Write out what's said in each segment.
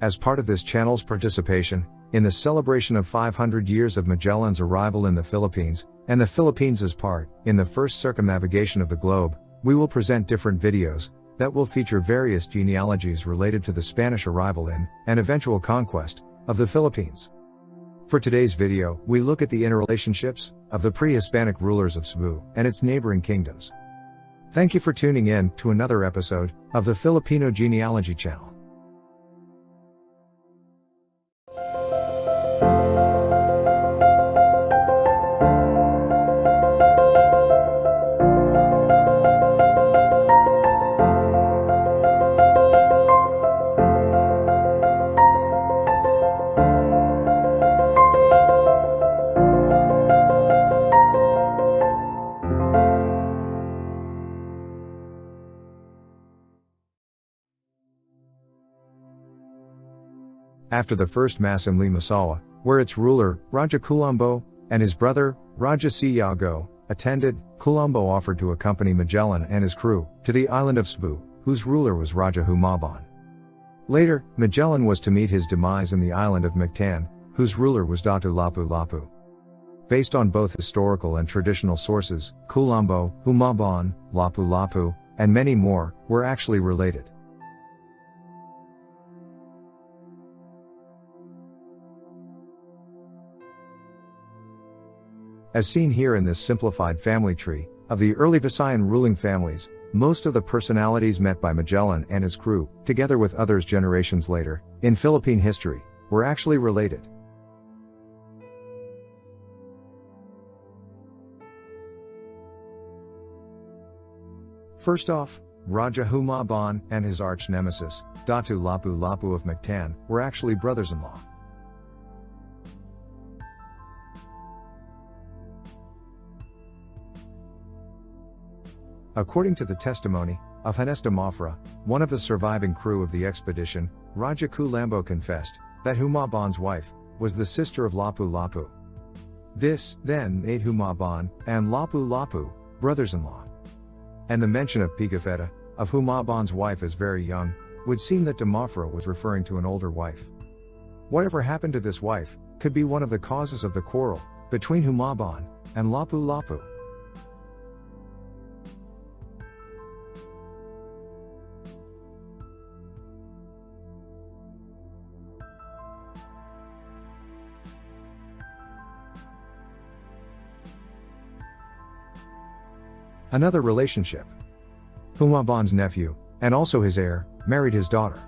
As part of this channel's participation in the celebration of 500 years of Magellan's arrival in the Philippines, and the Philippines as part in the first circumnavigation of the globe, we will present different videos that will feature various genealogies related to the Spanish arrival in and eventual conquest of the Philippines. For today's video, we look at the interrelationships of the pre-Hispanic rulers of Cebu and its neighboring kingdoms. Thank you for tuning in to another episode of the Filipino Genealogy channel. After the first mass in Limasawa, where its ruler, Raja Kulambo, and his brother, Raja Siyago, attended, Kulambo offered to accompany Magellan and his crew to the island of Cebu, whose ruler was Raja Humabon. Later, Magellan was to meet his demise in the island of Mactan, whose ruler was Datu Lapulapu. Based on both historical and traditional sources, Kulambo, Humabon, Lapulapu, and many more, were actually related. As seen here in this simplified family tree of the early Visayan ruling families, most of the personalities met by Magellan and his crew, together with others generations later, in Philippine history, were actually related. First off, Raja Humabon and his arch-nemesis, Datu Lapulapu of Mactan, were actually brothers-in-law. According to the testimony of Hanesta Mafra, one of the surviving crew of the expedition, Raja Kulambo confessed that Humabons' wife was the sister of Lapulapu. This, then, made Humabon and Lapulapu brothers-in-law. And the mention of Pigafetta, of Humabons' wife as very young, would seem that Mafra was referring to an older wife. Whatever happened to this wife could be one of the causes of the quarrel between Humabon and Lapulapu. Another relationship. Humabon's nephew, and also his heir, married his daughter.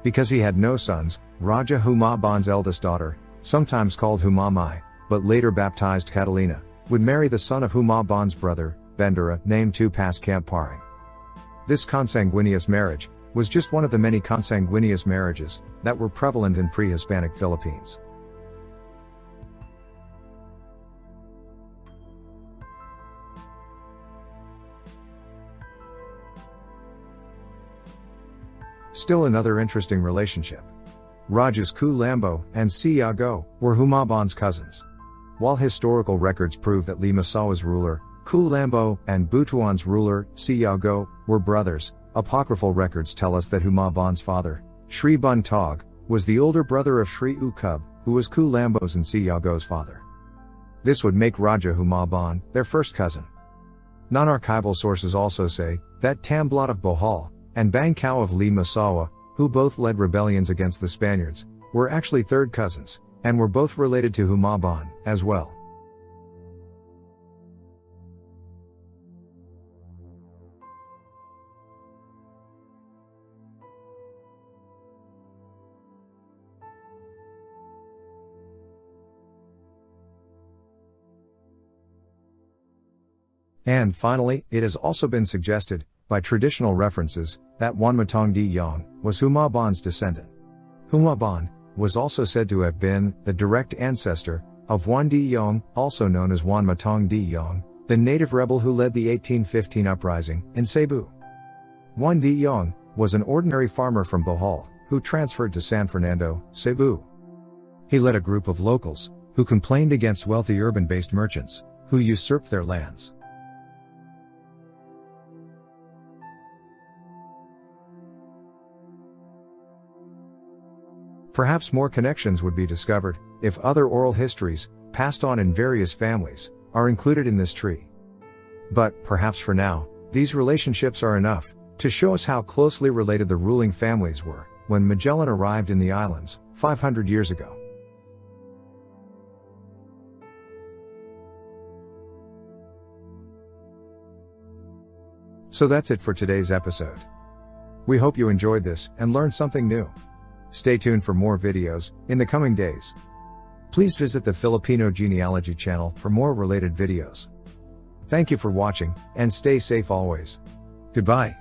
Because he had no sons, Raja Humabon's eldest daughter, sometimes called Humamay, but later baptized Catalina, would marry the son of Humabon's brother, Bendera, named Tupas Camp Paring. This consanguineous marriage was just one of the many consanguineous marriages that were prevalent in pre-Hispanic Philippines. Still another interesting relationship. Rajas Kulambo and Siyago were Humabons cousins. While historical records prove that Limasawa's ruler, Kulambo, and Butuan's ruler, Siyago, were brothers, apocryphal records tell us that Humabon's father, Sri Buntog, was the older brother of Sri Ukub, who was Kulambo's and Siyago's father. This would make Raja Humabon their first cousin. Non-archival sources also say that Tamblot of Bohol and Bangkao of Limasawa, who both led rebellions against the Spaniards, were actually third cousins, and were both related to Humabon, as well. And finally, it has also been suggested, by traditional references, that Juan Matong de Yong was Humabon's descendant. Humabon was also said to have been the direct ancestor of Juan de Yong, also known as Juan Matong de Yong, the native rebel who led the 1815 uprising in Cebu. Juan de Yong was an ordinary farmer from Bohol, who transferred to San Fernando, Cebu. He led a group of locals who complained against wealthy urban-based merchants who usurped their lands. Perhaps more connections would be discovered if other oral histories, passed on in various families, are included in this tree. But, perhaps for now, these relationships are enough to show us how closely related the ruling families were when Magellan arrived in the islands 500 years ago. So that's it for today's episode. We hope you enjoyed this and learned something new. Stay tuned for more videos in the coming days. Please visit the Filipino Genealogy channel for more related videos. Thank you for watching, and stay safe always. Goodbye.